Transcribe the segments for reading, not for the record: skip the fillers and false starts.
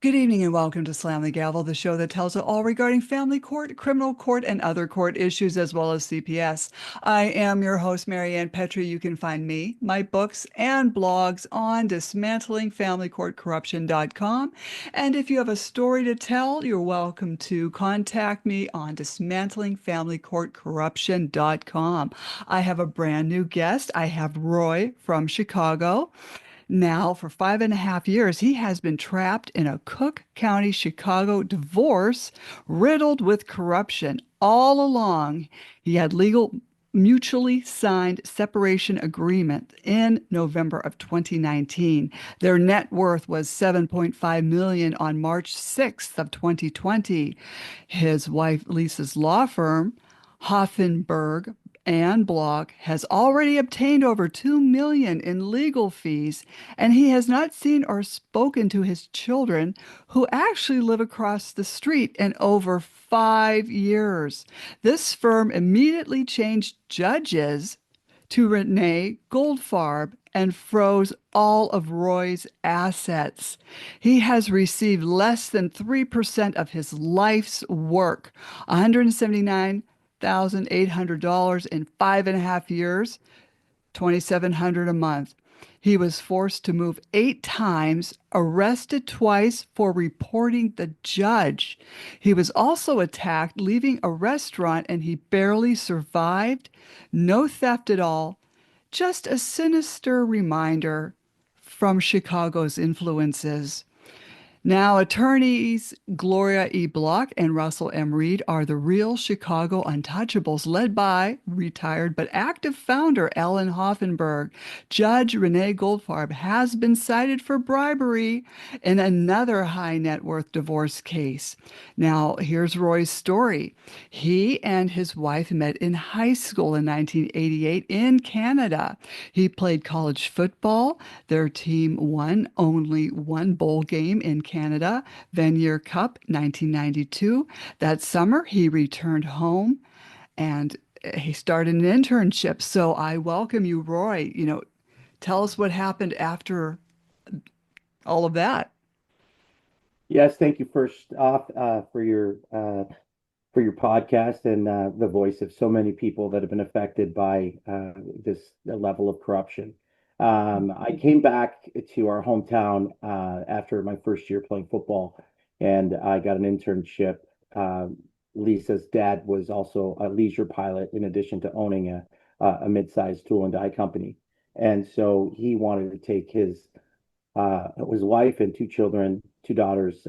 Good evening and welcome to Slam the Gavel, the show that tells it all regarding family court, criminal court, and other court issues, as well as CPS. I am your host, Marianne Petrie. You can find me, my books, and blogs on dismantlingfamilycourtcorruption.com. And if you have a story to tell, you're welcome to contact me on dismantlingfamilycourtcorruption.com. I have a brand new guest. I have Roy from Chicago. Now, for 5.5 years, he has been trapped in a Cook County, Chicago divorce riddled with corruption. All along, he had legal mutually signed separation agreement in November of 2019. Their net worth was 7.5 million on March 6th of 2020. His wife Lisa's law firm, Hoffenberg and Block, has already obtained over 2 million in legal fees, and he has not seen or spoken to his children, who actually live across the street, in over 5 years. This firm immediately changed judges to Renee Goldfarb and froze all of Roy's assets. He has received less than 3% of his life's work, $179,800 in 5.5 years, $2,700 a month. He was forced to move 8 times, arrested twice for reporting the judge. He was also attacked leaving a restaurant and he barely survived. No theft at all, just a sinister reminder from Chicago's influences. Now, attorneys Gloria E. Block and Russell M. Reed are the real Chicago untouchables, led by retired but active founder Ellen Hoffenberg. Judge Renee Goldfarb has been cited for bribery in another high net worth divorce case. Now, here's Roy's story. He and his wife met in high school in 1988 in Canada. He played college football. Their team won only one bowl game in Canada, Vanier Cup 1992. That summer, he returned home and he started an internship. So I welcome you, Roy. Tell us what happened after all of that. Yes, thank you first off for your podcast and the voice of so many people that have been affected by this level of corruption. I came back to our hometown after my first year playing football, and I got an internship. Lisa's dad was also a leisure pilot, in addition to owning a mid-sized tool and die company, and so he wanted to take his wife and two children, two daughters,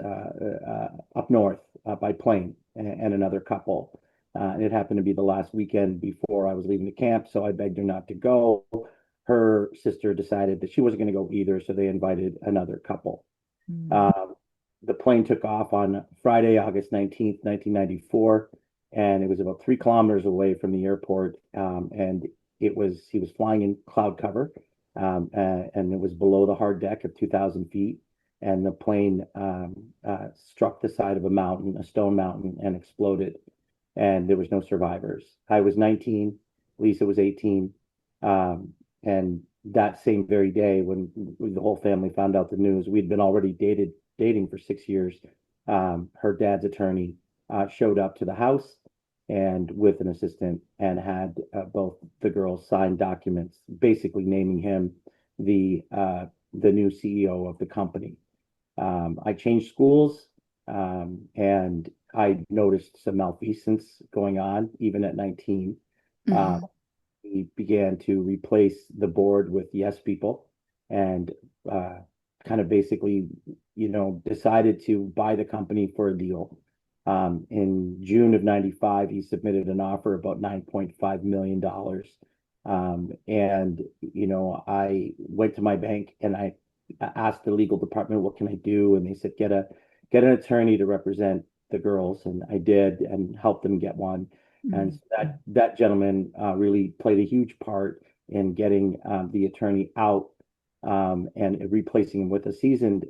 up north by plane, and another couple. It happened to be the last weekend before I was leaving the camp, so I begged her not to go. Her sister decided that she wasn't going to go either, so they invited another couple. Mm. The plane took off on Friday, August 19th, 1994, and it was about 3 kilometers away from the airport. And he was flying in cloud cover, and it was below the hard deck of 2,000 feet. And the plane struck the side of a mountain, a stone mountain, and exploded. And there was no survivors. I was 19, Lisa was 18. And that same very day, when the whole family found out the news, we'd been already dating for 6 years. Her dad's attorney showed up to the house and with an assistant, and had both the girls sign documents, basically naming him the new CEO of the company. I changed schools, and I noticed some malfeasance going on even at 19. Mhm. We began to replace the board with yes people, and kind of basically, decided to buy the company for a deal. In June of 95, he submitted an offer about $9.5 million. And, I went to my bank and I asked the legal department, what can I do? And they said, get an attorney to represent the girls. And I did, and helped them get one. And Mhm. so that gentleman really played a huge part in getting the attorney out, and replacing him with a seasoned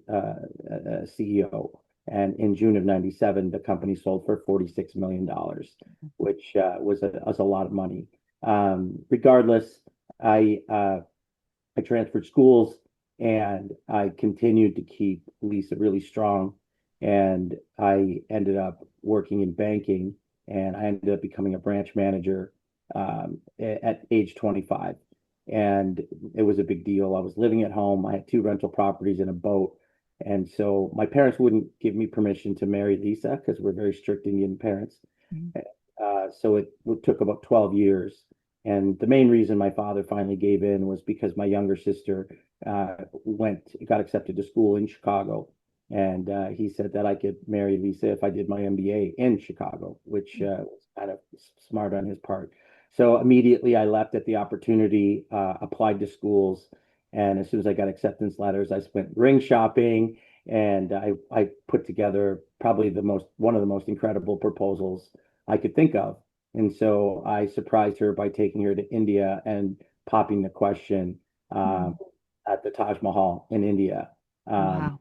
CEO. And in June of 97, the company sold for $46 million, which was a lot of money. Regardless, I transferred schools, and I continued to keep Lisa really strong. and I ended up working in banking, and I ended up becoming a branch manager at age 25. And it was a big deal. I was living at home. I had two rental properties and a boat. And so my parents wouldn't give me permission to marry Lisa because we're very strict Indian parents. Mhm. So it took about 12 years. And the main reason my father finally gave in was because my younger sister got accepted to school in Chicago. And he said that I could marry Lisa if I did my MBA in Chicago, which was kind of smart on his part. So immediately I leapt at the opportunity, applied to schools. And as soon as I got acceptance letters, I went ring shopping, and I put together probably one of the most incredible proposals I could think of. And so I surprised her by taking her to India and popping the question uh, Mhm. at the Taj Mahal in India. Um, Wow.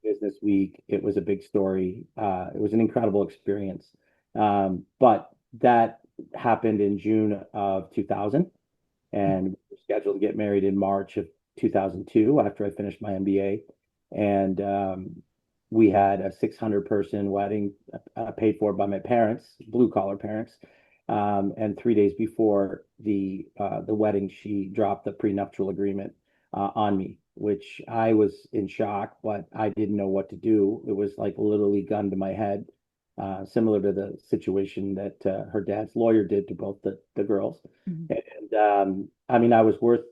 Business Week. It was a big story. It was an incredible experience. But that happened in June of 2000, and we were scheduled to get married in March of 2002 after I finished my MBA. And we had a 600-person wedding paid for by my parents, blue collar parents. And 3 days before the wedding, she dropped the prenuptial agreement on me, which I was in shock, but I didn't know what to do. It was like literally gun to my head, similar to the situation that her dad's lawyer did to both the girls. Mhm. And I mean, I was worth,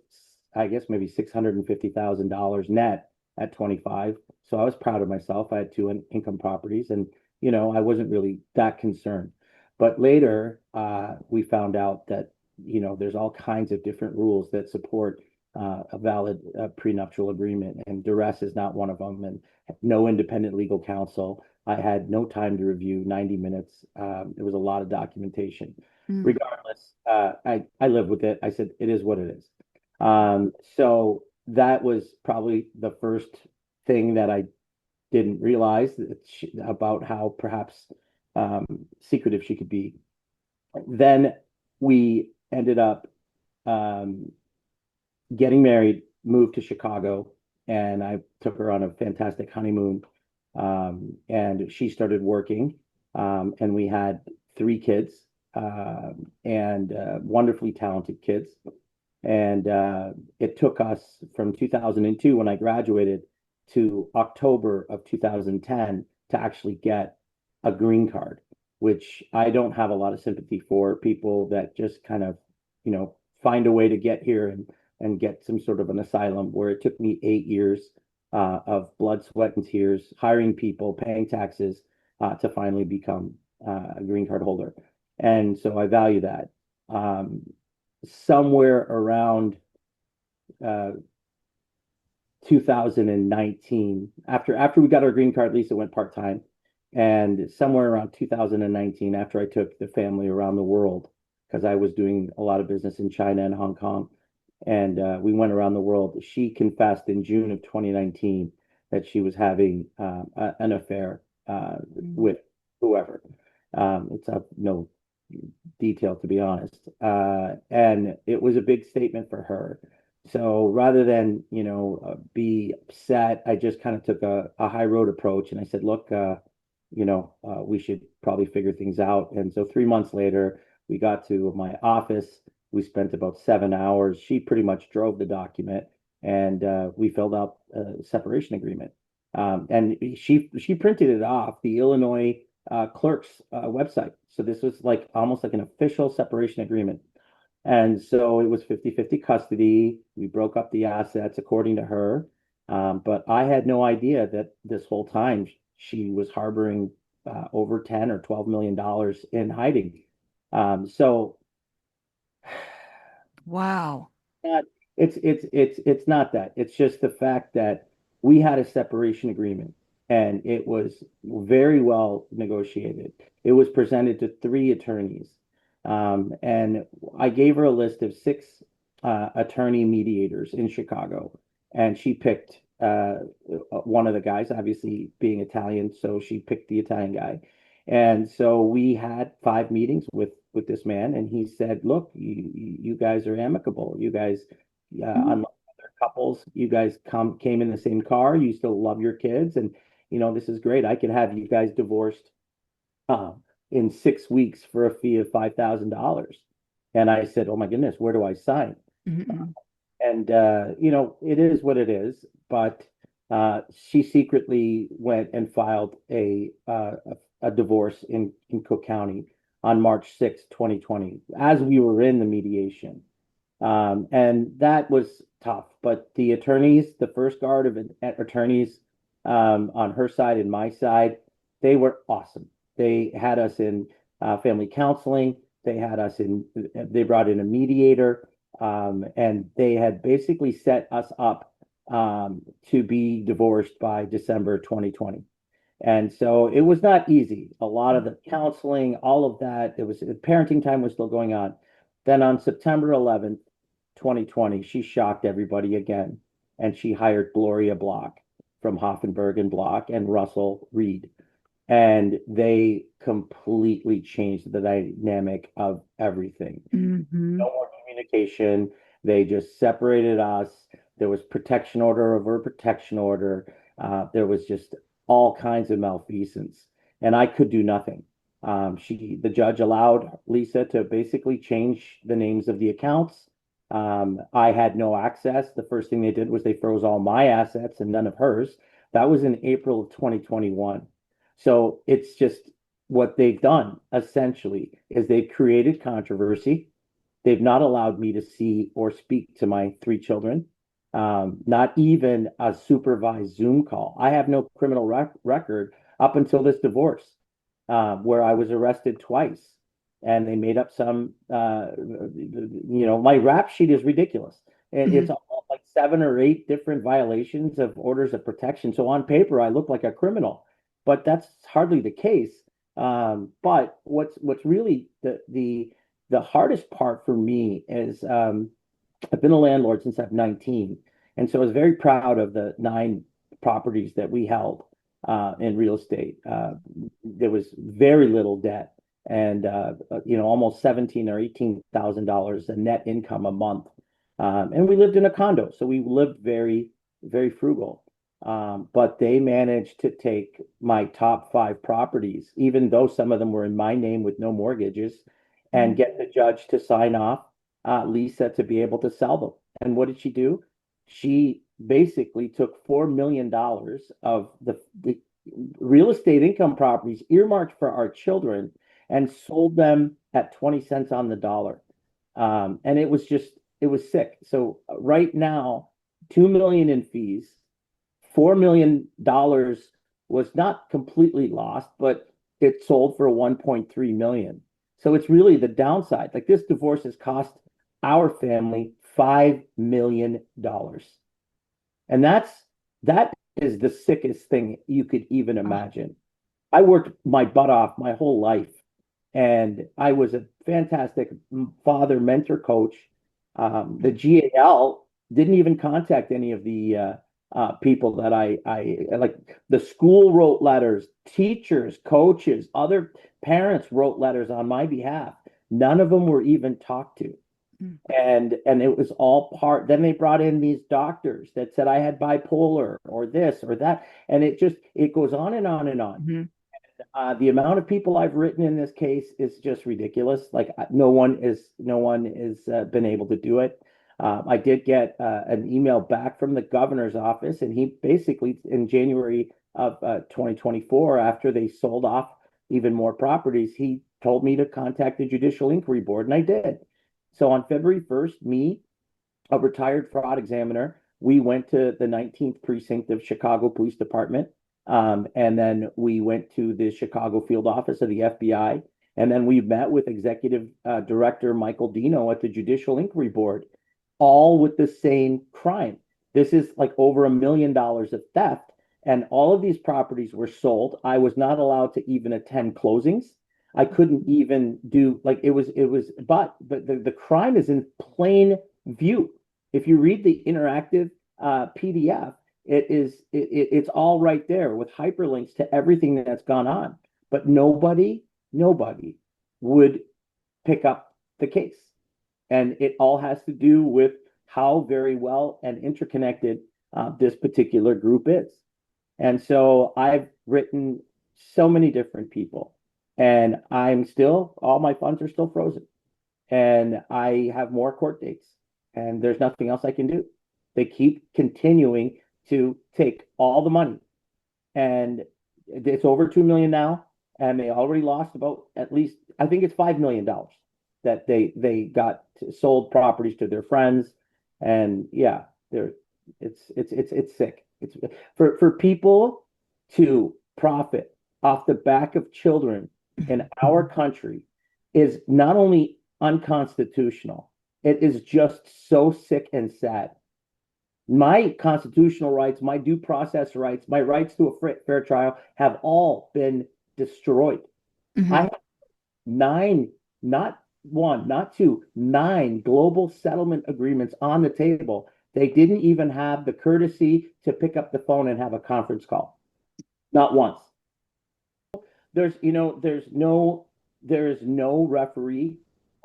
I guess, maybe $650,000 net at 25. So I was proud of myself. I had two income properties, and I wasn't really that concerned. But later, we found out that there's all kinds of different rules that support a valid prenuptial agreement, and duress is not one of them. And no independent legal counsel. I had no time to review 90 minutes. There was a lot of documentation. Mm. Regardless, I live with it. I said it is what it is. So that was probably the first thing that I didn't realize about how perhaps secretive she could be. Then we ended up um, getting married, moved to Chicago, and I took her on a fantastic honeymoon. And she started working, and we had three kids, and wonderfully talented kids. And it took us from 2002, when I graduated, to October of 2010 to actually get a green card, which I don't have a lot of sympathy for people that just kind of, find a way to get here and get some sort of an asylum, where it took me 8 years of blood, sweat, and tears, hiring people, paying taxes to finally become a green card holder. And so I value that. Um, Somewhere around uh, 2019, after we got our green card, Lisa went part-time. And somewhere around 2019, after I took the family around the world, because I was doing a lot of business in China and Hong Kong, and we went around the world, she confessed in June of 2019 that she was having an affair Mm. with whoever. It's of no detail, to be honest. And it was a big statement for her. So rather than, be upset, I just kind of took a high road approach, and I said, look, we should probably figure things out. And so 3 months later, we got to my office. We spent about 7 hours. She pretty much drove the document, and we filled out a separation agreement. And she printed it off the Illinois clerk's website. So this was like almost like an official separation agreement. And so it was 50-50 custody. We broke up the assets according to her. But I had no idea that this whole time she was harboring over 10 or $12 million in hiding. So Wow. not it's not that. It's just the fact that we had a separation agreement, and it was very well negotiated. It was presented to three attorneys. And I gave her a list of six attorney mediators in Chicago, and she picked one of the guys, obviously being Italian, so she picked the Italian guy. And so we had 5 meetings with this man, and he said, "Look, you guys are amicable. You guys, Mm. unlike other couples, you guys came in the same car. You still love your kids, and this is great. I could have you guys divorced in 6 weeks for a fee of $5,000. And I said, oh my goodness, where do I sign? Mm-mm. And it is what it is. But she secretly went and filed a divorce in Cook County on March 6th, 2020, as we were in the mediation. And that was tough. But the attorneys, the first guard of attorneys on her side and my side, they were awesome. They had us in family counseling. They brought in a mediator, and they had basically set us up to be divorced by December 2020. And so it was not easy. A lot of the counseling, all of that, parenting time was still going on. Then on September 11th, 2020, she shocked everybody again, and she hired Gloria Block from Hoffenberg and Block and Russell Reed. And they completely changed the dynamic of everything. Mm-hmm. No more communication. They just separated us. There was protection order over protection order. There was just all kinds of malfeasance, and I could do nothing. The judge allowed Lisa to basically change the names of the accounts. I had no access. The first thing they did was they froze all my assets and none of hers. That was in April of 2021. So it's just what they've done essentially is they've created controversy. They've not allowed me to see or speak to my three children, not even a supervised Zoom call. I have no criminal record up until this divorce, where I was arrested twice. And they made up my rap sheet is ridiculous. It's all like 7 or 8 different violations of orders of protection. So on paper, I look like a criminal, but that's hardly the case. But what's really the hardest part for me is I've been a landlord since I'm 19. And so I was very proud of the 9 properties that we held in real estate. There was very little debt and almost 17 or $18,000 in net income a month. And we lived in a condo, so we lived very, very frugal. But they managed to take my top 5 properties, even though some of them were in my name with no mortgages, and get the judge to sign off Lisa to be able to sell them. And what did she do? She basically took $4 million of the real estate income properties earmarked for our children and sold them at 20 cents on the dollar. And it was sick. So right now, 2 million in fees, $4 million was not completely lost, but it sold for 1.3 million. So it's really the downside. Like this divorce has cost our family $5 million. And that is the sickest thing you could even imagine. I worked my butt off my whole life, and I was a fantastic father, mentor, coach. The GAL didn't even contact any of the people that I like. The school wrote letters, teachers, coaches, other parents wrote letters on my behalf. None of them were even talked to. And it was all part. Then they brought in these doctors that said I had bipolar or this or that, and it goes on and on and on. The amount of people I've written in this case is just ridiculous. Like no one is been able to do it. I did get an email back from the governor's office, and he basically in January of 2024, after they sold off even more properties, he told me to contact the Judicial Inquiry Board, and I did. So on February 1st, me, a retired fraud examiner, we went to the 19th precinct of Chicago Police Department. And then we went to the Chicago field office of the FBI. And then we met with Executive Director Michael Dino at the Judicial Inquiry Board, all with the same crime. This is like over $1 million of theft. And all of these properties were sold. I was not allowed to even attend closings. I couldn't even do but the crime is in plain view. If you read the interactive PDF, it's all right there with hyperlinks to everything that's gone on. But nobody would pick up the case. And it all has to do with how very well and interconnected this particular group is. And so I've written so many different people, and all my funds are still frozen. And I have more court dates, and there's nothing else I can do. They keep continuing to take all the money, and it's over 2 million now, and they already lost about, at least I think it's $5 million that they got sold properties to their friends. And yeah, they're it's sick. It's for people to profit off the back of children in our country is not only unconstitutional, it is just so sick and sad. My constitutional rights, my due process rights, my rights to a fair trial have all been destroyed. I Mhm. have nine, not one, not two, nine global settlement agreements on the table. They didn't even have the courtesy to pick up the phone and have a conference call. Not once. There is no referee.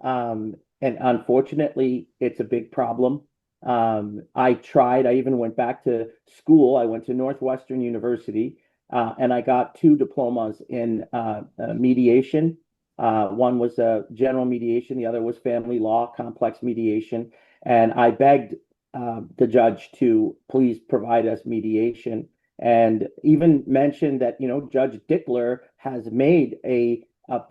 And unfortunately, it's a big problem. I even went back to school. I went to Northwestern University, and I got two diplomas in mediation. One was general mediation, the other was family law, complex mediation. And I begged the judge to please provide us mediation, and even mentioned that, Judge Dickler has made a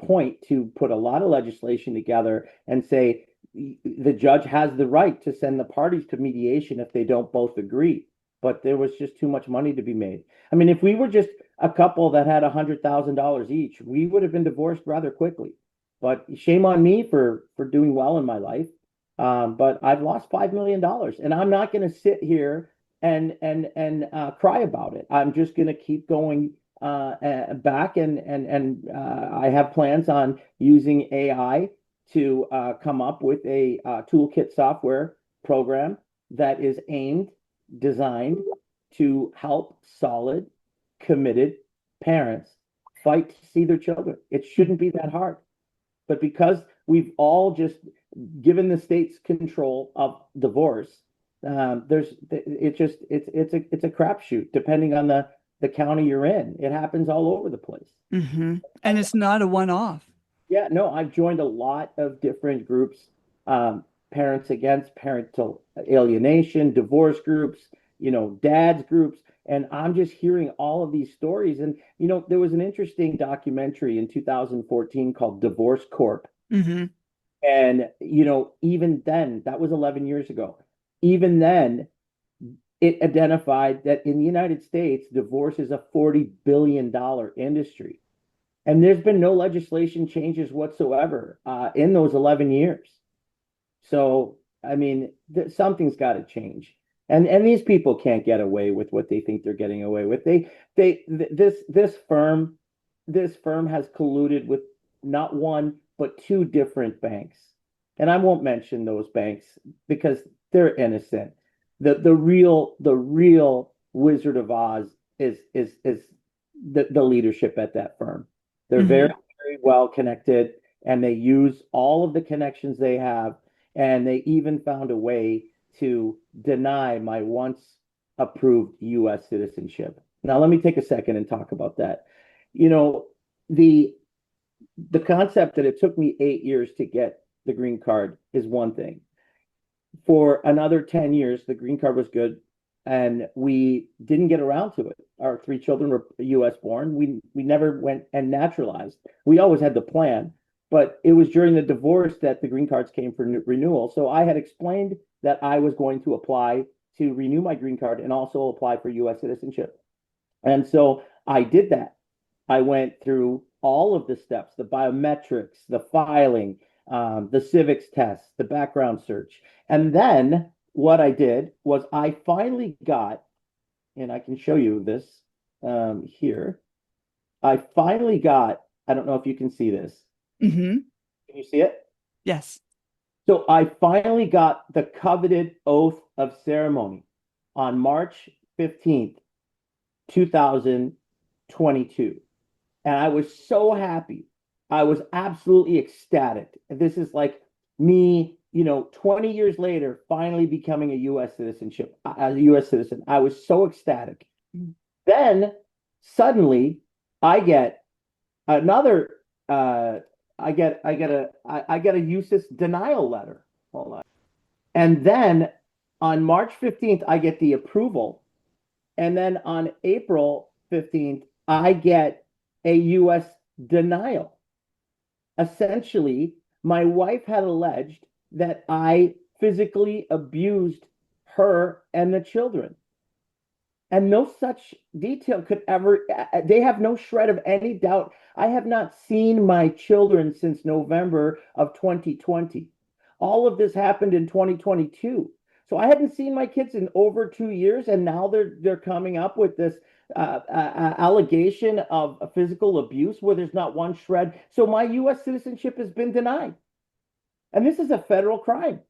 point to put a lot of legislation together and say the judge has the right to send the parties to mediation if they don't both agree. But there was just too much money to be made. I mean, if we were just a couple that had $100,000 each, we would have been divorced rather quickly. But shame on me for doing well in my life. But I've lost $5 million, and I'm not going to sit here and cry about it. I'm just going to keep going back, and I have plans on using AI to come up with a toolkit software program that is designed to help solid, committed parents fight to see their children. It shouldn't be that hard. But because we've all just given the state's control of divorce, it's a crapshoot depending on the county you're in. It happens all over the place. And it's not a one-off. Yeah, no, I've joined a lot of different groups, parents against parental alienation, divorce groups, dads groups, and I'm just hearing all of these stories. And there was an interesting documentary in 2014 called Divorce Corp. Hmm. And even then, that was 11 years ago. Even then, it identified that in the United States, divorce is a $40 billion industry. And there's been no legislation changes whatsoever in those 11 years. So, I mean, something's got to change. And these people can't get away with what they think they're getting away with. This firm has colluded with not one but two different banks. And I won't mention those banks because they're innocent. The real Wizard of Oz is the leadership at that firm. They're very, Hmm. very well connected, and they use all of the connections they have, and they even found a way to deny my once approved US citizenship. Now, let me take a second and talk about that. You know, the the concept that it took me 8 years to get the green card is one thing. For another 10 years, the green card was good, and we didn't get around to it. Our three children were US born. We never went and naturalized. We always had the plan, but it was during the divorce that the green cards came for renewal. So I had explained that I was going to apply to renew my green card and also apply for US citizenship. And so I did that. I went through all of the steps, the biometrics, the filing, the civics test, the background search. And then what I did was I finally got, and I can show you this here. I finally got, I don't know if you can see this. Hmm. Can you see it? Yes. So I finally got the coveted oath of ceremony on March 15th, 2022. And I was so happy. I was absolutely ecstatic. This is like me, 20 years later, finally becoming a U.S. citizen. I was so ecstatic. Then suddenly I get another I get a USIS denial letter. Hold on. And then on March 15th, I get the approval. And then on April 15th, I get a US denial. Essentially, my wife had alleged that I physically abused her and the children. And no such detail could ever, they have no shred of any doubt. I have not seen my children since November of 2020. All of this happened in 2022. So I hadn't seen my kids in over 2 years, and now they're coming up with this allegation of physical abuse where there's not one shred. So my U.S. citizenship has been denied, and this is a federal crime.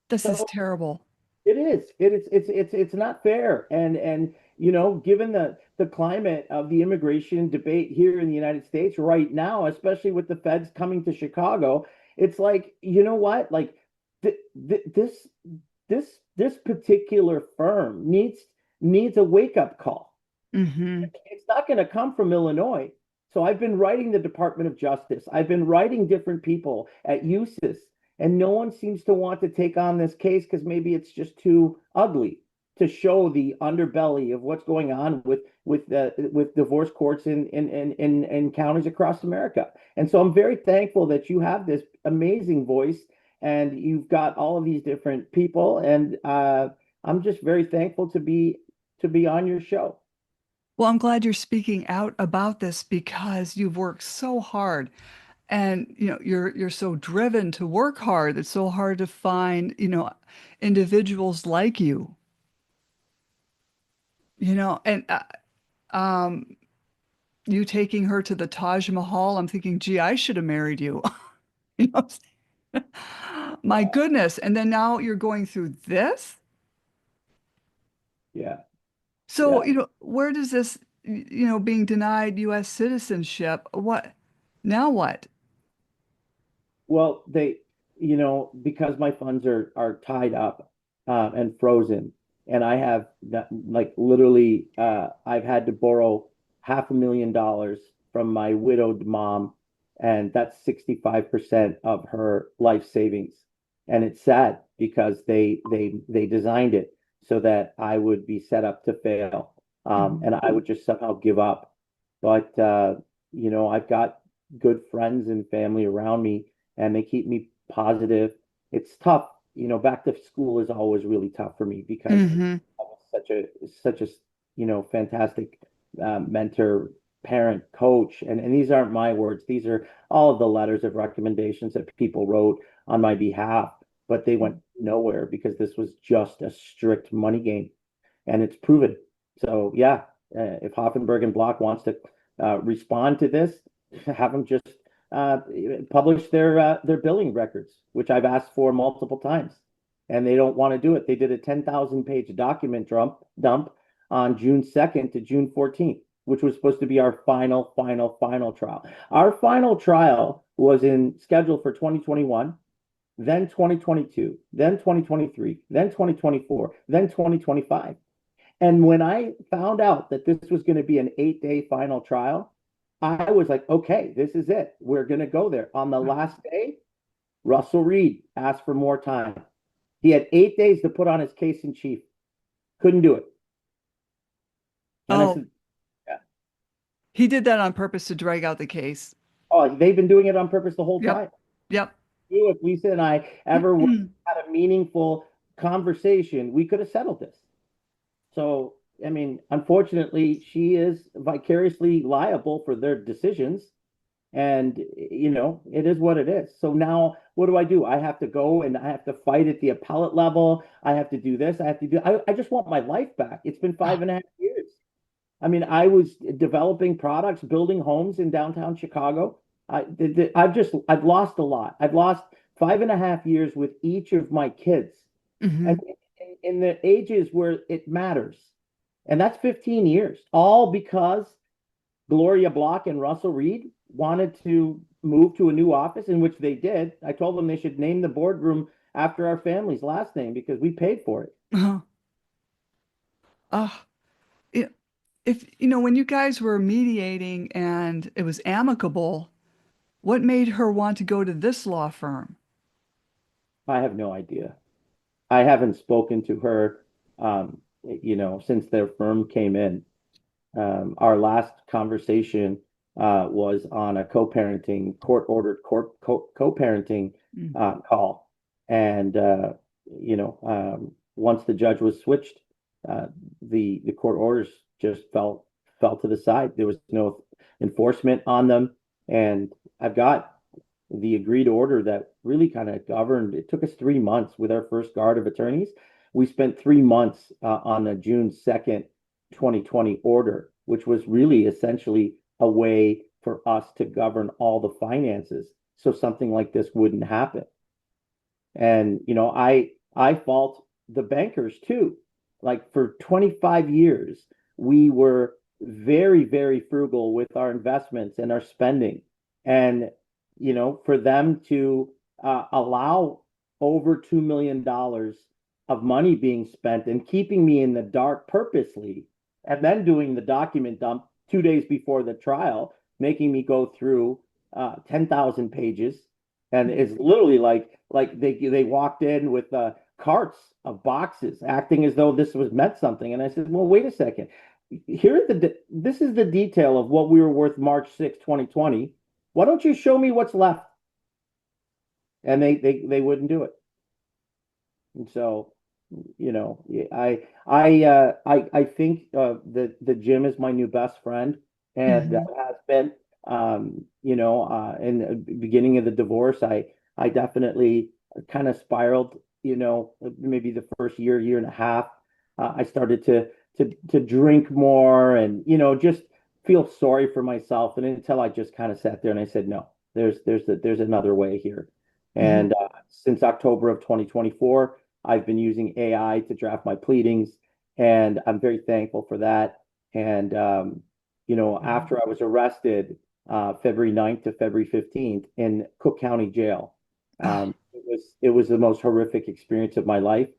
This is So terrible. it is. It's not fair. And given the climate of the immigration debate here in the United States right now, especially with the feds coming to Chicago, it's like, you know what? Like th th this particular firm needs a wake-up call. Hmm. It's not going to come from Illinois. So I've been writing the Department of Justice. I've been writing different people at USIS, and no one seems to want to take on this case because maybe it's just too ugly to show the underbelly of what's going on with divorce courts in counties across America. And so I'm very thankful that you have this amazing voice and you've got all of these different people, and I'm just very thankful to be on your show. Well, I'm glad you're speaking out about this because you've worked so hard and you're so driven to work hard. It's so hard to find, individuals like you, and um you taking her to the Taj Mahal, I'm thinking, gee, I should have married you. You know what I'm saying? My goodness. And then now you're going through this. Yeah, So, yeah. where does this, being denied US citizenship, now what? Well, because my funds are tied up and frozen, and I have that, like literally, I've had to borrow $500,000 from my widowed mom, and that's 65% of her life savings. And it's sad because they designed it so that I would be set up to fail, Mhm. and I would just somehow give up. But I've got good friends and family around me and they keep me positive. It's tough. Back to school is always really tough for me because Hmm. I was such a fantastic mentor, parent, coach, and these aren't my words. These are all of the letters of recommendations that people wrote on my behalf, but they went nowhere because this was just a strict money game, and it's proven. So yeah, if Hoffenberg and Block wants to respond to this, have them just uh, publish their billing records, which I've asked for multiple times, and they don't want to do it. They did a 10,000 page document dump on June 2nd to June 14th, which was supposed to be our final trial. Our final trial was in scheduled for 2021, then 2022, then 2023, then 2024, then 2025. And when I found out that this was going to be an 8 day final trial, I was like, okay, this is it. We're going to go there. On the last day, Russell Reed asked for more time. He had 8 days to put on his case in chief. Couldn't do it. And I Oh, said, yeah. he did that on purpose to drag out the case. Oh, they've been doing it on purpose the whole Yep. time. Yep. If Lisa and I ever had a meaningful conversation, we could have settled this. So, I mean, unfortunately, she is vicariously liable for their decisions. And, it is what it is. So now what do? I have to go and I have to fight at the appellate level. I have to do this. I just want my life back. It's been 5.5 years. I mean, I was developing products, building homes in downtown Chicago. I've lost a lot. I've lost 5.5 years with each of my kids. And Hmm. in the ages where it matters. And that's 15 years, all because Gloria Block and Russell Reed wanted to move to a new office, in which they did. I told them they should name the boardroom after our family's last name because we paid for it. Oh, if when you guys were mediating and it was amicable, what made her want to go to this law firm? I have no idea. I haven't spoken to her, since their firm came in. Our last conversation was on a co-parenting, court-ordered co-parenting Mm. call. And once the judge was switched, the court orders just fell to the side. There was no enforcement on them. And I've got the agreed order that really kind of governed. It took us 3 months with our first guard of attorneys. We spent 3 months on a June 2nd, 2020 order, which was really essentially a way for us to govern all the finances so something like this wouldn't happen. And I fault the bankers too. Like for 25 years, we were very, very frugal with our investments and our spending. And for them to allow over $2 million of money being spent and keeping me in the dark purposely, and then doing the document dump 2 days before the trial, making me go through 10,000 pages, and it's literally like they walked in with carts of boxes, acting as though this was meant something. And I said, well, wait a second. This is the detail of what we were worth March 6, 2020. Why don't you show me what's left? And they wouldn't do it. And so, I think the gym is my new best friend, and Mhm. has been. In the beginning of the divorce, I definitely kind of spiraled. Maybe the first year and a half, I started to drink more, and just feel sorry for myself. And until I just kind of sat there and I said, no, there's another way here. Mhm. And since October of 2024, I've been using AI to draft my pleadings, and I'm very thankful for that. And Mhm. after I was arrested, February 9th to February 15th in Cook County Jail, Oh. it was the most horrific experience of my life.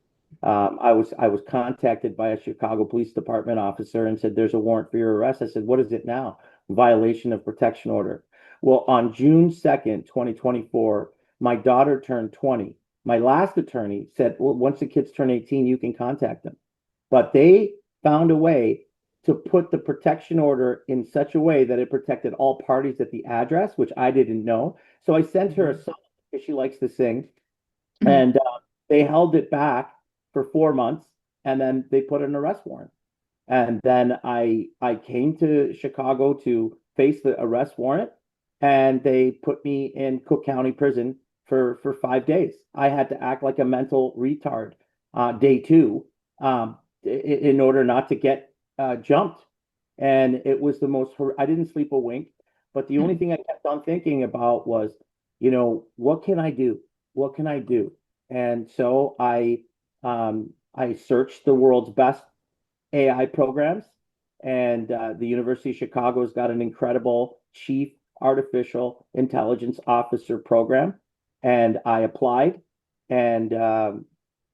I was contacted by a Chicago Police Department officer and said, "There's a warrant for your arrest." I said, "What is it now?" Violation of protection order. Well, on June 2nd, 2024, my daughter turned 20. My last attorney said, well, once the kids turn 18, you can contact them. But they found a way to put the protection order in such a way that it protected all parties at the address, which I didn't know. So I sent her a Mhm. song because she likes to sing, Mhm. and they held it back for 4 months, and then they put an arrest warrant. And then I came to Chicago to face the arrest warrant, and they put me in Cook County Prison for 5 days. I had to act like a mental retard day two, in order not to get jumped. And it was the most, I didn't sleep a wink, but the only Mhm. thing I kept on thinking about was, what can I do? What can I do? And so I searched the world's best AI programs, and the University of Chicago's got an incredible chief artificial intelligence officer program, and I applied, and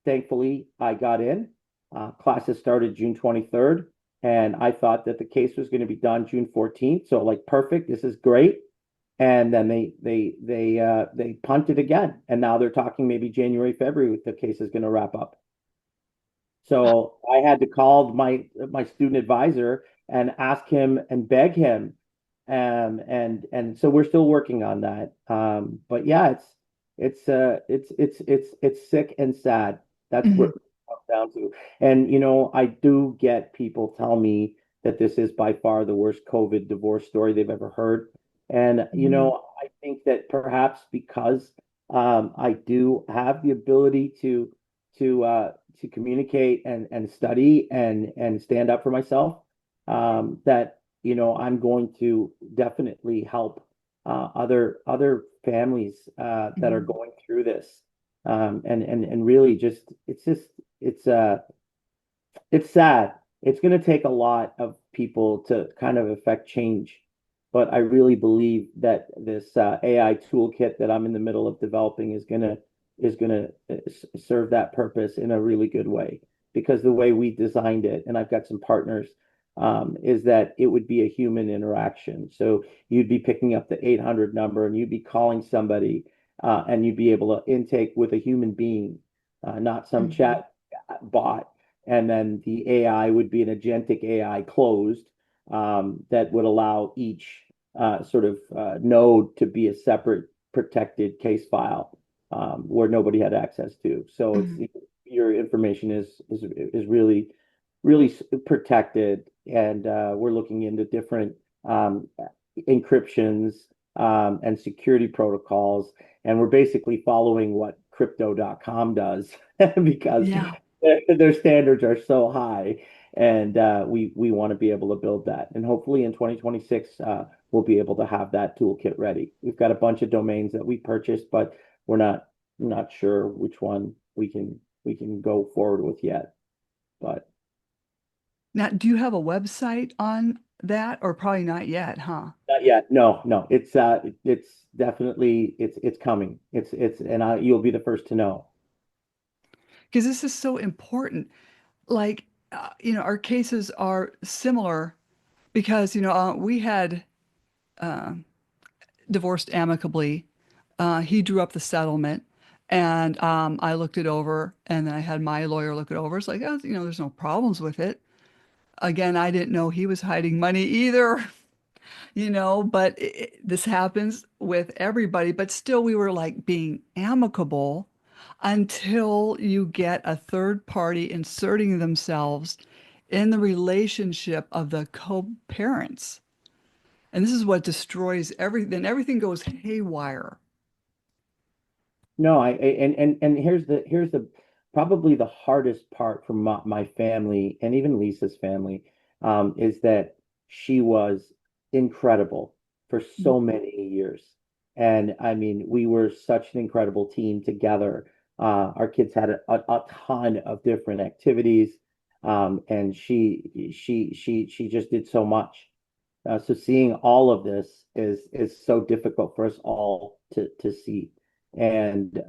thankfully I got in. Classes started June 23rd, and I thought that the case was going to be done June 14th. So like perfect, this is great. And then they punted again, and now they're talking maybe January, February, the case is going to wrap up. So I had to call my student advisor and ask him and beg him. And so we're still working on that. But yeah, it's sick and sad. That's what Mhm. it comes down to. And I do get people tell me that this is by far the worst COVID divorce story they've ever heard. And Mhm. I think that perhaps because I do have the ability to communicate and study and stand up for myself, that I'm going to definitely help other families that are Mhm. going through this, and really just it's sad. It's going to take a lot of people to kind of affect change, but I really believe that this AI toolkit that I'm in the middle of developing is gonna serve that purpose in a really good way. because the way we designed it, and I've got some partners, is that it would be a human interaction. So you'd be picking up the 800 number and you'd be calling somebody, and you'd be able to intake with a human being, not some Hmm. chat bot. And then the AI would be an agentic AI closed, that would allow each sort of node to be a separate protected case file, where nobody had access to. So it's Hmm. your information is really protected, and we're looking into different encryptions, and security protocols, and we're basically following what crypto.com does because Yeah. their standards are so high, and we want to be able to build that, and hopefully in 2026 we'll be able to have that toolkit ready. We've got a bunch of domains that we purchased, but we're not sure which one we can go forward with yet. But Now, do you have a website on that, or probably not yet, huh? not yet. No, no. It's definitely it's coming. It's and you'll be the first to know. Because this is so important. Like, our cases are similar because, we had uh, divorced amicably. He drew up the settlement, and I looked it over, and then I had my lawyer look it over. It's like, oh, there's no problems with it. Again, I didn't know he was hiding money either, but this happens with everybody. But still, we were like being amicable until you get a third party inserting themselves in the relationship of the co-parents. And this is what destroys everything. Everything goes haywire. No, and here's the probably the hardest part for my family and even Lisa's family, is that she was incredible for so many years. And I mean, we were such an incredible team together. Our kids had a ton of different activities, and she just did so much. So seeing all of this is so difficult for us all to see, and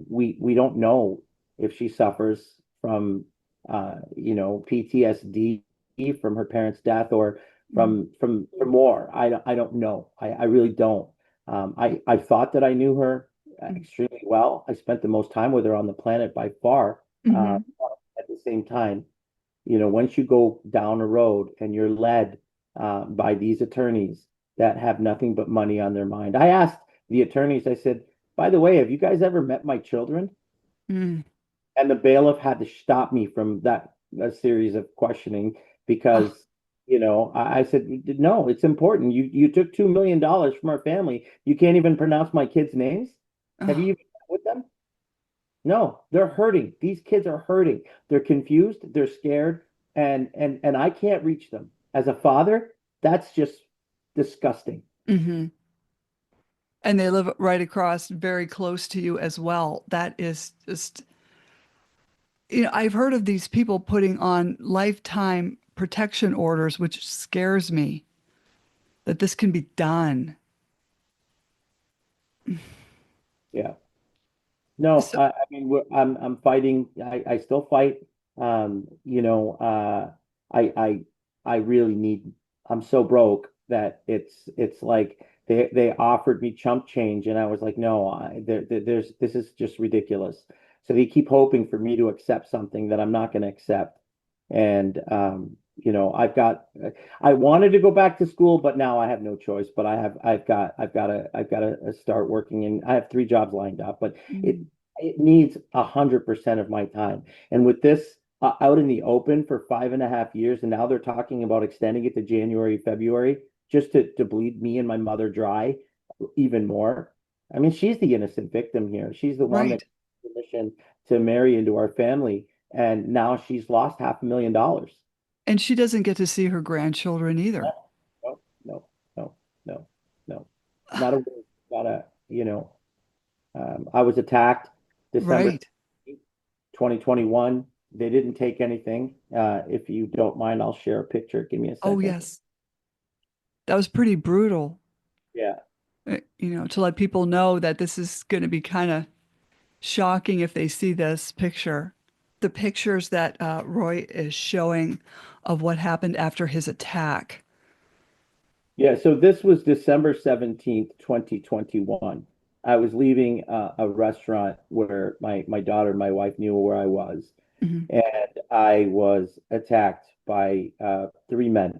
we don't know if she suffers from PTSD from her parents' death, or Mm. from more. I don't know. I really don't. I thought that I knew her extremely well. I spent the most time with her on the planet by far. Uh, Hmm. at the same time, once you go down a road and you're led by these attorneys that have nothing but money on their mind. I asked the attorneys, I said, by the way, have you guys ever met my children? Mm. And the bailiff had to stop me from that a series of questioning Oh, because, I said, no, it's important. You took $2 million from our family. You can't even pronounce my kids' names. Have you oh. even met with them? No, they're hurting. These kids are hurting. They're confused, they're scared, and I can't reach them. As a father, that's just disgusting. Hmm. And they live right across, very close to you as well. That is just, I've heard of these people putting on lifetime protection orders, which scares me that this can be done. Yeah. No, So, I mean, I'm fighting. I still fight. Um, you know, uh, I I I really need. I'm so broke that it's like they offered me chump change, and I was like, no, there's this is just ridiculous. So they keep hoping for me to accept something that I'm not going to accept, and I wanted to go back to school, but now I have no choice. But I've got to start working, and I have 3 jobs lined up, but it mm, it needs 100% of my time. And with this out in the open for 5.5 years, and now they're talking about extending it to January, February, just to bleed me and my mother dry even more. I mean, she's the innocent victim here. She's the one that right. got permission to marry into our family, and now she's lost $500,000. And she doesn't get to see her grandchildren either. No, no, no, no, no. Not a word. Not a, I was attacked December Right. 2021. They didn't take anything. If you don't mind, I'll share a picture. Give me a Oh, second. yes. That was pretty brutal, Yeah. to let people know that this is going to be kind of shocking if they see this picture. the pictures that Roy is showing of what happened after his attack. Yeah, so this was December 17th, 2021. I was leaving a restaurant where my daughter and my wife knew where I was, Hmm. and I was attacked by three men.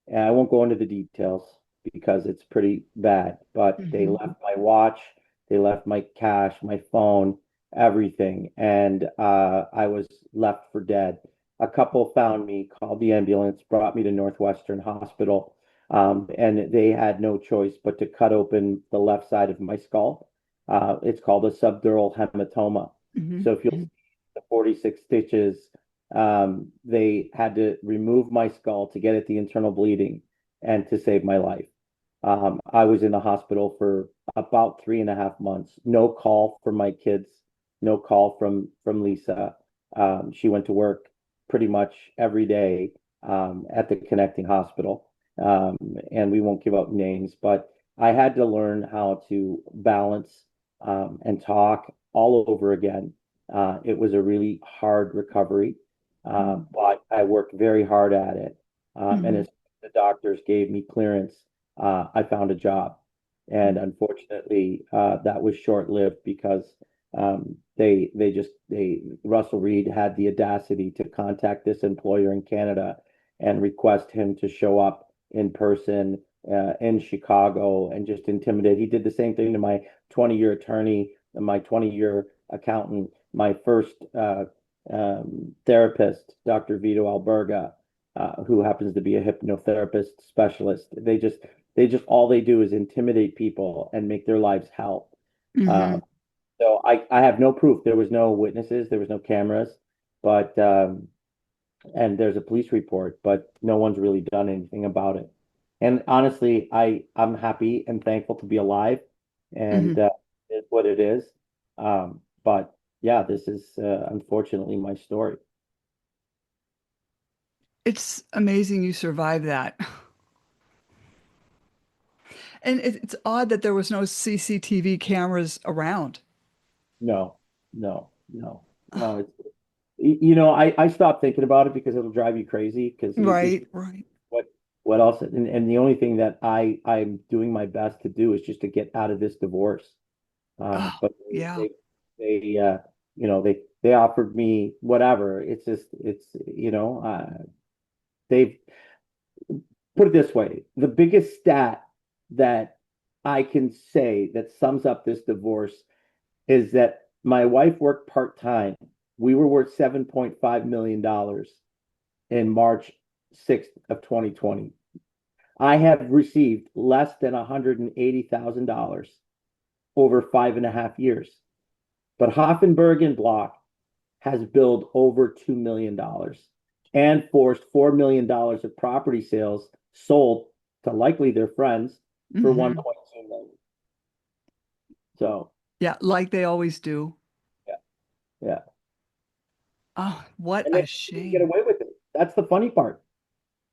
And I won't go into the details because it's pretty bad, but they Hmm. left my watch, they left my cash, my phone, everything, and I was left for dead. A couple found me, called the ambulance, brought me to Northwestern Hospital, and they had no choice but to cut open the left side of my skull. It's called a subdural hematoma. Hmm. So if you'll see the 46 stitches, they had to remove my skull to get at the internal bleeding and to save my life. I was in the hospital for about 3.5 months. No call from my kids, no call from Lisa. She went to work pretty much every day at the connecting hospital. Um, and we won't give up names, but I had to learn how to balance and talk all over again. It was a really hard recovery, but I worked very hard at it. And Hmm. as the doctors gave me clearance, I found a job. And unfortunately, that was short-lived because they Russell Reed had the audacity to contact this employer in Canada and request him to show up in person in Chicago and just intimidate. He did the same thing to my 20-year attorney and my 20-year accountant, my first therapist, Dr. Vito Alberga, who happens to be a hypnotherapist specialist. They just all they do is intimidate people and make their lives hell. Hmm. Um, so I have no proof. There was no witnesses, there was no cameras, but and there's a police report, but no one's really done anything about it. And honestly, I'm happy and thankful to be alive, Hmm. and it's what it is. But yeah, this is unfortunately my story. It's amazing you survived that. And it's odd that there was no CCTV cameras around. No, no, no, no. I stopped thinking about it because it'll drive you crazy because you Right, right. what what else? And the only thing that I'm doing my best to do is just to get out of this divorce. Oh, But yeah. they they offered me whatever. It's just they've put it this way. The biggest stat that I can say that sums up this divorce is that my wife worked part-time. We were worth $7.5 million in March 6th of 2020. I have received less than $180,000 over 5.5 years. But Hoffenberg and Block has billed over $2 million and forced $4 million of property sales sold to likely their friends for Hmm. 1.2 million. So Yeah, like they always do. yeah, yeah. Oh, what And they a didn't get shame. away with it. That's the funny part.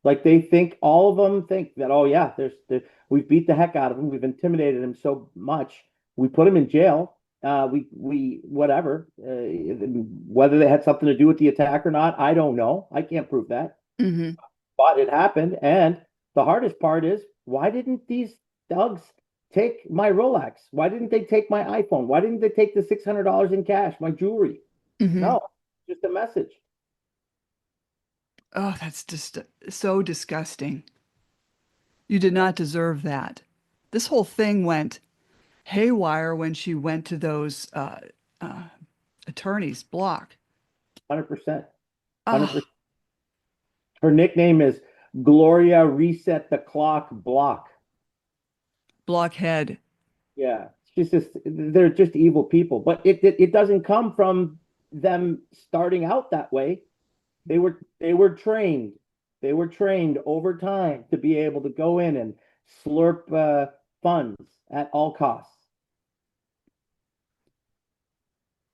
Like they think all of them think that, oh yeah, we've beat the heck out of him. We've intimidated him so much. We put him in jail. We whatever. Whether they had something to do with the attack or not, I don't know. I can't prove that. Hmm. But it happened. And the hardest part is, why didn't these thugs take my Rolex? Why didn't they take my iPhone? Why didn't they take the $600 in cash, my jewelry? Hmm. No, just a message. Oh, that's just so disgusting. You did Yeah, not deserve that. This whole thing went haywire when she went to those uh, attorneys, Block. 100%. Oh, 100%. Her nickname is Gloria Reset the Clock Block. Blockhead. Yeah, she's just they're just evil people. But it doesn't come from them starting out that way. They were trained. They were trained over time to be able to go in and slurp funds at all costs.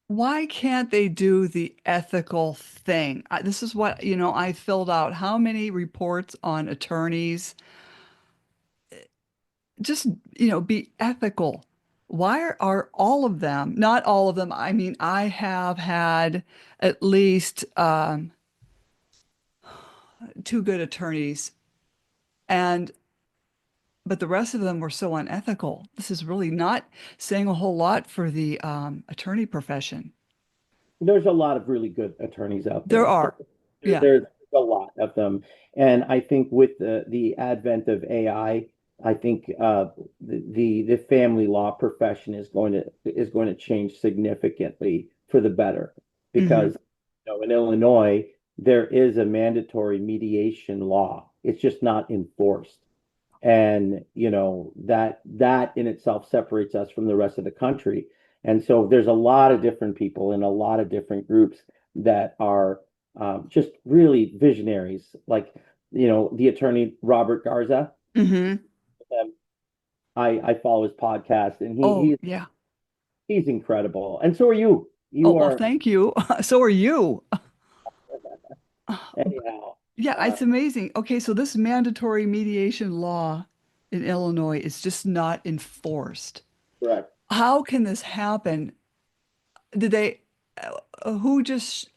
Why can't they do the ethical thing? This is what, I filled out. How many reports on attorneys? Just, be ethical. Why are all of them, not all of them, I mean, I have had at least two good attorneys, and but the rest of them were so unethical. This is really not saying a whole lot for the attorney profession. There's a lot of really good attorneys out There there. are. Yeah. There's a lot of them, and I think with the advent of I think the family law profession is going to change significantly for the better Hmm. because in Illinois there is a mandatory mediation law. It's just not enforced. And that in itself separates us from the rest of the country. And so there's a lot of different people in a lot of different groups that are just really visionaries, like the attorney Robert Garza. Hmm. um, I follow his podcast, and Oh, yeah. he's incredible, and so are you. Oh, You well, are. thank you. So are you. Anyhow. Yeah, uh, it's amazing. Okay, so this mandatory mediation law in Illinois is just not enforced. Correct. How can this happen? Did they, who just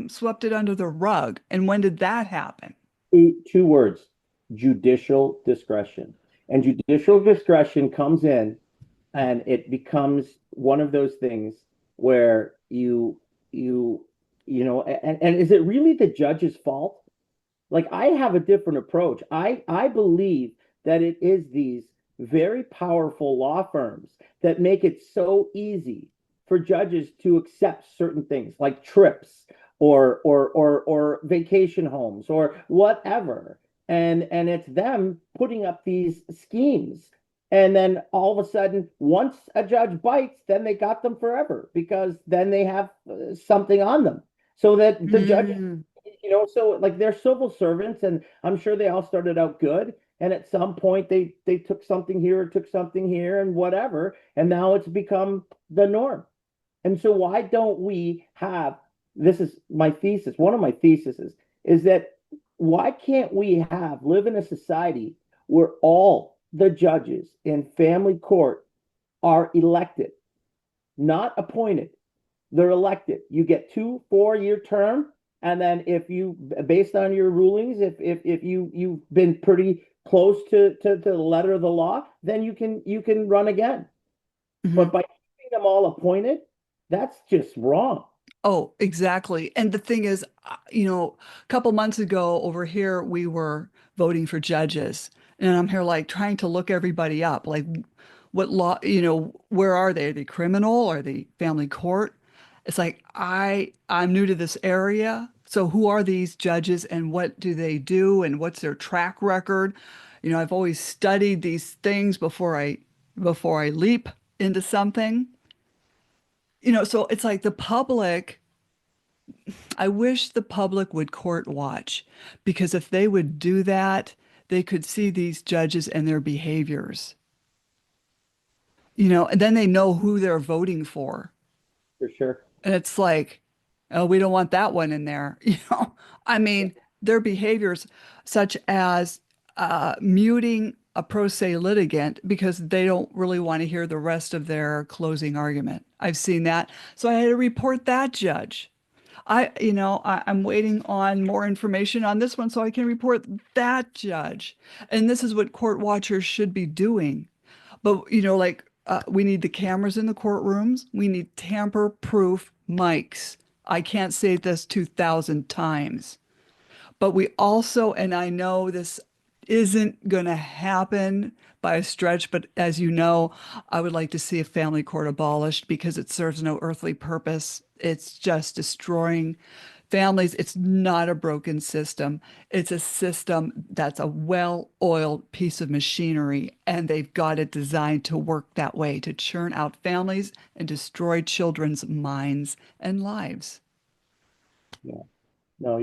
swept it under the rug? And when did that happen? Two words: judicial discretion. And judicial discretion comes in, and it becomes one of those things where you and is it really the judge's fault? Like, I have a different approach. I believe that it is these very powerful law firms that make it so easy for judges to accept certain things like trips or vacation homes or whatever. And it's them putting up these schemes. And then all of a sudden, once a judge bites, then they got them forever because then they have something on them. So that the judge, Mm. so like they're civil servants, and I'm sure they all started out good. And at some point they took something here, took something here, and whatever, and now it's become the norm. And so why don't we have, this is my thesis, one of my theses is that why can't we live in a society where all the judges in family court are elected, not appointed? They're elected. You get 2 4-year term, and then if you, based on your rulings, if you've been pretty close to the letter of the law, then you can run again. Mhm. But by keeping them all appointed, that's just wrong. Oh, exactly. And the thing is, a couple months ago over here, we were voting for judges. And I'm here like trying to look everybody up. Like, what law, where are they? Are they criminal? Are they family court? It's like I'm new to this area. So who are these judges and what do they do and what's their track record? I've always studied these things before I leap into something. So it's like the public, I wish the public would court watch because if they would do that, they could see these judges and their behaviors, and then they know who they're voting for. For sure. And it's like, oh, we don't want that one in there. I mean, their behaviors, such as muting a pro se litigant because they don't really want to hear the rest of their closing argument. I've seen that. So I had to report that judge. I'm waiting on more information on this one so I can report that judge. And this is what court watchers should be doing. But, like we need the cameras in the courtrooms. We need tamper-proof mics. I can't say this 2,000 times. But we also, and I know this isn't going to happen by a stretch, but as you know, I would like to see a family court abolished because it serves no earthly purpose. It's just destroying families. It's not a broken system. It's a system that's a well-oiled piece of machinery, and they've got it designed to work that way, to churn out families and destroy children's minds and lives. Yeah. No,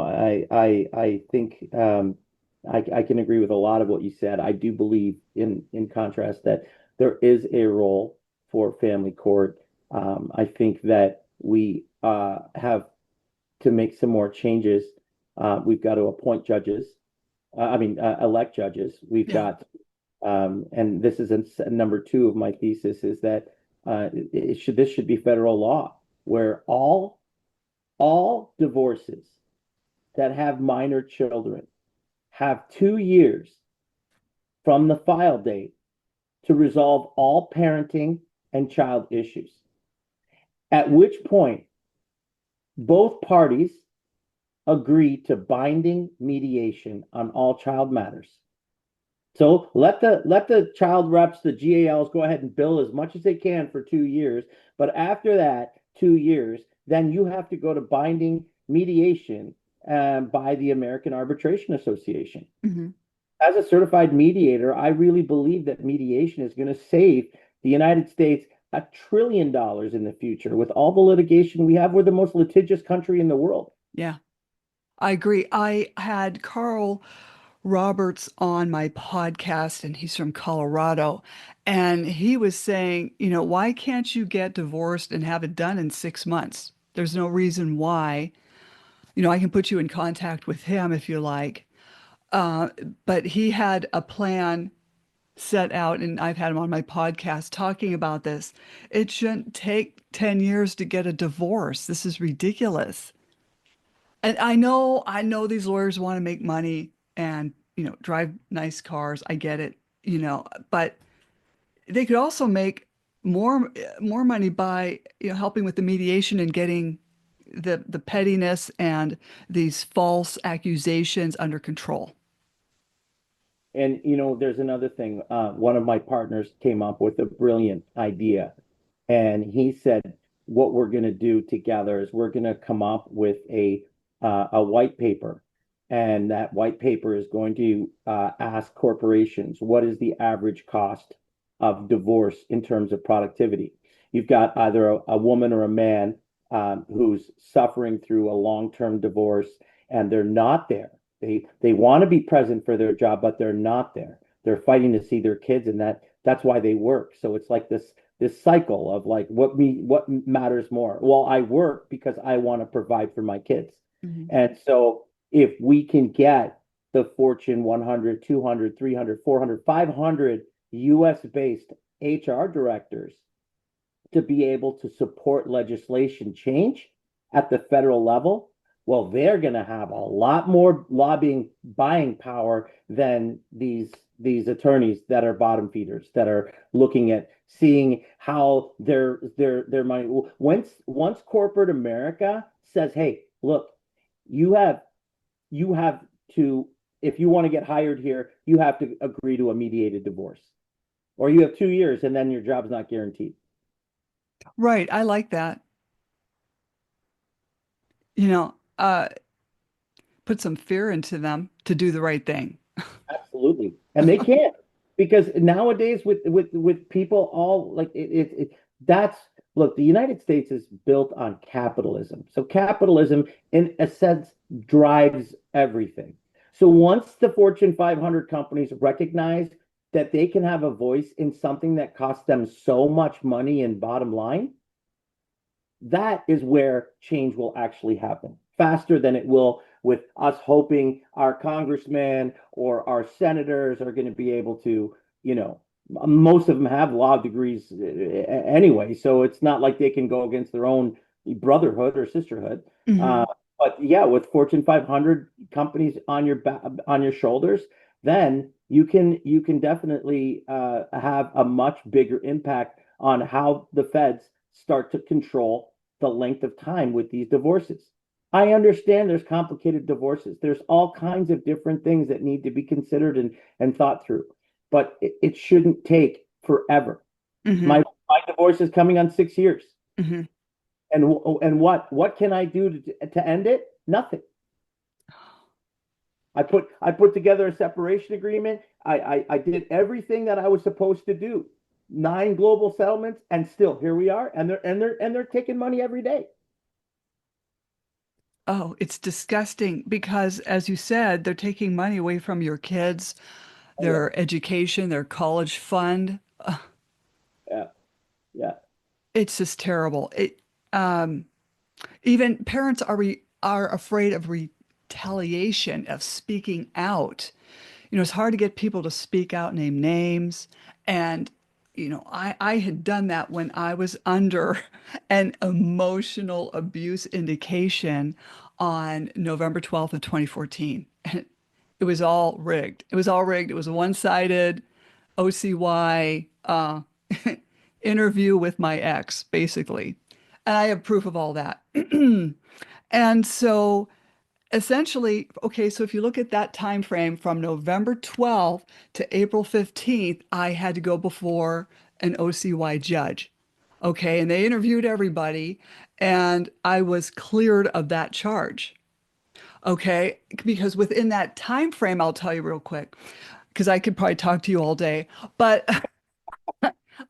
I think I can agree with a lot of what you said. I do believe in contrast that there is a role for family court. I think that we have to make some more changes. We've got to appoint judges. I mean, elect judges. We've Yeah. got And this is number two of my thesis is that this should be federal law where all divorces that have minor children have 2 years from the file date to resolve all parenting and child issues. At which point, both parties agree to binding mediation on all child matters. So let the child reps, the GALs go ahead and bill as much as they can for 2 years. But after that 2 years, then you have to go to binding mediation by the American Arbitration Association. Mhm. As a certified mediator, I really believe that mediation is going to save the United States $1 trillion in the future. With all the litigation we have, we're the most litigious country in the world. Yeah, I agree. I had Carl Roberts on my podcast, and he's from Colorado. And he was saying, why can't you get divorced and have it done in 6 months? There's no reason why. I can put you in contact with him if you like. Uh, but he had a plan set out, and I've had him on my podcast talking about this. It shouldn't take 10 years to get a divorce. This is ridiculous. And I know these lawyers want to make money and, drive nice cars. I get it, but they could also make more money by, helping with the mediation and getting the pettiness and these false accusations under control. And there's another thing. One of my partners came up with a brilliant idea, and he said, "What we're going to do together is we're going to come up with a white paper, and that white paper is going to ask corporations what is the average cost of divorce in terms of productivity. You've got either a woman or a man who's suffering through a long-term divorce, and they're not there. They want to be present for their job, but they're not there. They're fighting to see their kids, and that's why they work. So it's like this cycle of like what matters more. Well, I work because I want to provide for my kids. Mhm. And so if we can get the Fortune 100, 200, 300, 400, 500 US based HR directors to be able to support legislation change at the federal level, well, they're going to have a lot more lobbying buying power than these attorneys that are bottom feeders that are looking at seeing how their money once corporate America says, "Hey, look, you have you have to if you want to get hired here, you have to agree to a mediated divorce, or you have 2 years and then your job's not guaranteed." Right. I like that. You know, uh, put some fear into them to do the right thing. Absolutely. And they can't because nowadays with people all like that's look, the United States is built on capitalism. So capitalism in a sense drives everything. So once the Fortune 500 companies recognize that they can have a voice in something that costs them so much money in bottom line, that is where change will actually happen faster than it will with us hoping our congressmen or our senators are going to be able to, most of them have law degrees anyway, so it's not like they can go against their own brotherhood or sisterhood. Uh, Hmm. but yeah, with Fortune 500 companies on your shoulders, then you can definitely have a much bigger impact on how the feds start to control the length of time with these divorces. I understand there's complicated divorces. There's all kinds of different things that need to be considered and thought through, but it shouldn't take forever. Hmm. My divorce is coming on 6 years, Hmm. and what can I do to end it? Nothing. I put together a separation agreement. I did everything that I was supposed to do. 9 global settlements, and still here we are, and they're taking money every day. Oh, it's disgusting because, as you said, they're taking money away from your kids, Oh yeah, their education, their college fund. yeah, yeah. It's just terrible. Um, Even parents are afraid of retaliation, of speaking out. it's hard to get people to speak out, name names. And, I had done that when I was under an emotional abuse indication on November 12th of 2014. And it was all rigged. It was all rigged. It was a one-sided OCY interview with my ex, basically. And I have proof of all that. And so essentially, okay, so if you look at that time frame from November 12th to April 15th, I had to go before an OCY judge. Okay, and they interviewed everybody, and I was cleared of that charge. Okay, because within that time frame, I'll tell you real quick, because I could probably talk to you all day, but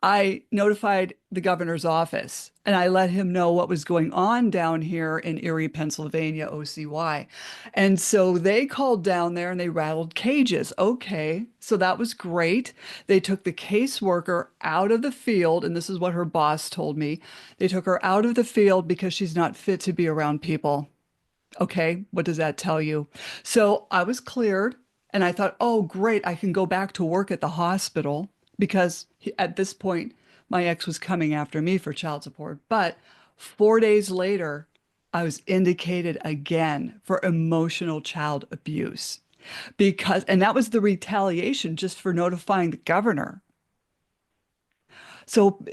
I notified the governor's office and I let him know what was going on down here in Erie, Pennsylvania, OCY. And so they called down there and they rattled cages. Okay, so that was great. They took the caseworker out of the field, and this is what her boss told me. They took her out of the field because she's not fit to be around people. Okay, what does that tell you? So I was cleared and I thought, oh, great, I can go back to work at the hospital because at this point, my ex was coming after me for child support. But 4 days later, I was indicated again for emotional child abuse and that was the retaliation just for notifying the governor. So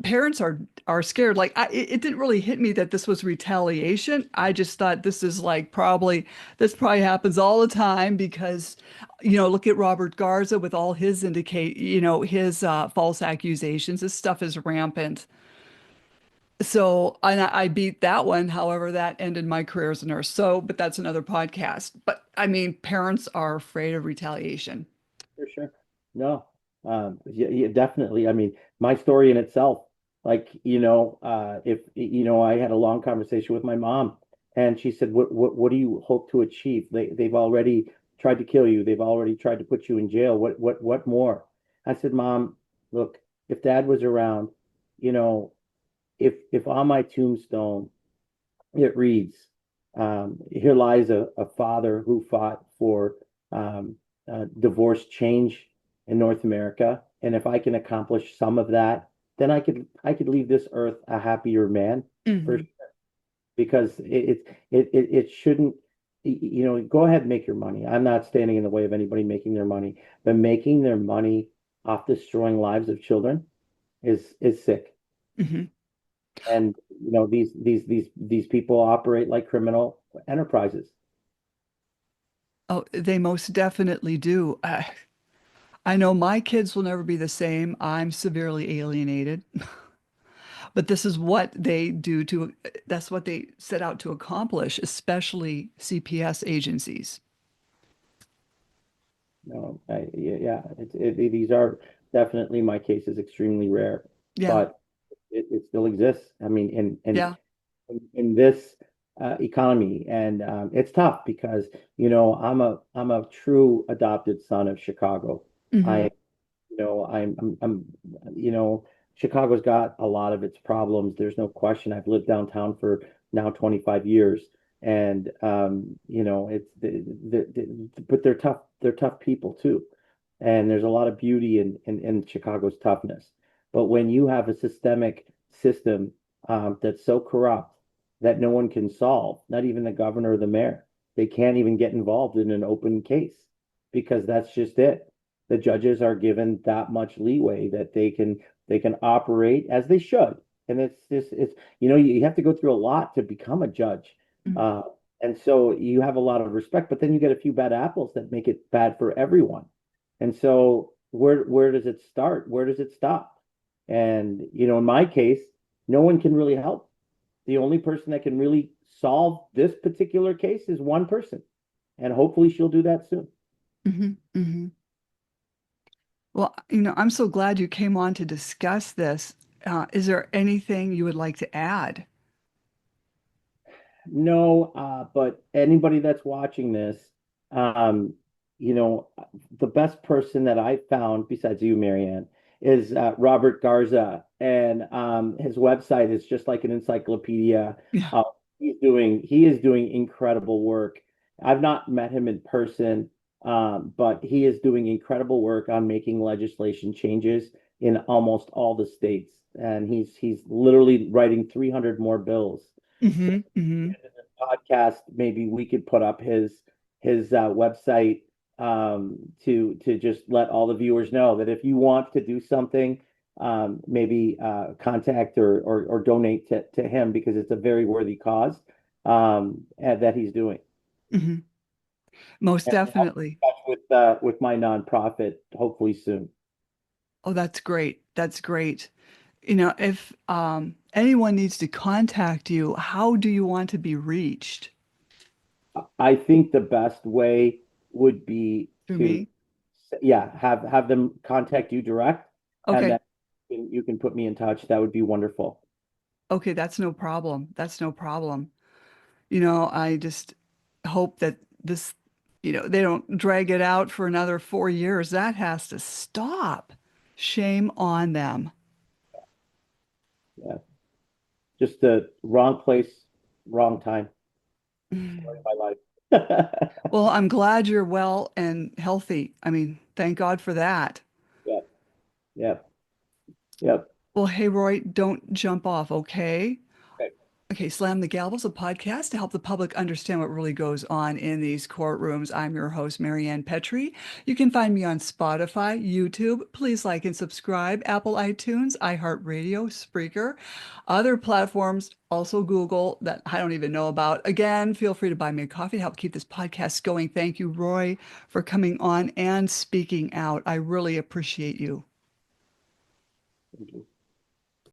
parents are scared. Like it didn't really hit me that this was retaliation. I just thought this is like this probably happens all the time because, look at Robert Garza with all his his false accusations. This stuff is rampant. So and I beat that one. However, that ended my career as a nurse. So, but that's another podcast. But I mean, parents are afraid of retaliation. For sure. No, yeah, yeah, definitely. I mean, my story in itself, like, if, I had a long conversation with my mom and she said, what do you hope to achieve? They've already tried to kill you. They've already tried to put you in jail. What more? I said, Mom, look, if Dad was around, you know, if on my tombstone it reads, here lies a father who fought for divorce change in North America. And if I can accomplish some of that, then I could leave this earth a happier man for Hmm. sure. Because it shouldn't, go ahead and make your money. I'm not standing in the way of anybody making their money, but making their money off destroying lives of children is sick. Hmm. And these people operate like criminal enterprises. Oh, they most definitely do. I know my kids will never be the same. I'm severely alienated, but this is what they do that's what they set out to accomplish, especially CPS agencies. No, yeah, these are definitely my case is extremely rare, Yeah. but it still exists. I mean, Yeah. in this economy, and it's tough because I'm a true adopted son of Chicago. Hmm. I I'm Chicago's got a lot of its problems. There's no question. I've lived downtown for now 25 years, and it's but they're tough people too, and there's a lot of beauty in Chicago's toughness. But when you have a systemic system that's so corrupt that no one can solve, not even the governor or the mayor, they can't even get involved in an open case because that's just it. The judges are given that much leeway that they can operate as they should. And it's you have to go through a lot to become a judge. Uh, and so you have a lot of respect, but then you get a few bad apples that make it bad for everyone. And so where does it start? Where does it stop? And in my case, no one can really help. The only person that can really solve this particular case is one person, and hopefully she'll do that soon. Hmm. Hmm. Well, I'm so glad you came on to discuss this. Is there anything you would like to add? No, but anybody that's watching this, um, you know, the best person that I found besides you, Marianne, is Robert Garza, and his website is just like an encyclopedia. Yeah. Uh, he is doing incredible work. I've not met him in person, But he is doing incredible work on making legislation changes in almost all the states, and he's literally writing 300 more bills. So Hmm. Hmm. in this podcast, maybe we could put up his website, to just let all the viewers know that if you want to do something, maybe contact or donate to him, because it's a very worthy cause, and that he's doing. Hmm. Most And I'll be definitely. in touch with my nonprofit hopefully soon. Oh, that's great. That's great. If anyone needs to contact you, how do you want to be reached? I think the best way would be Through to, me? yeah, have them contact you direct, and then Okay. you can put me in touch. That would be wonderful. Okay, that's no problem. That's no problem. I just hope that this, they don't drag it out for another 4 years. That has to stop. Shame on them. Yeah, just the wrong place, wrong time. Story of my life. Well, I'm glad you're well and healthy. I mean, thank God for that. Yep, yep, yep. Well, hey, Roy, don't jump off, okay? Okay. Okay, Slam the Gavel's a podcast to help the public understand what really goes on in these courtrooms. I'm your host, Marianne Petrie. You can find me on Spotify, YouTube. Please like and subscribe, Apple iTunes, iHeartRadio, Spreaker, other platforms, also Google that I don't even know about. Again, feel free to buy me a coffee to help keep this podcast going. Thank you, Roy, for coming on and speaking out. I really appreciate you. Thank you.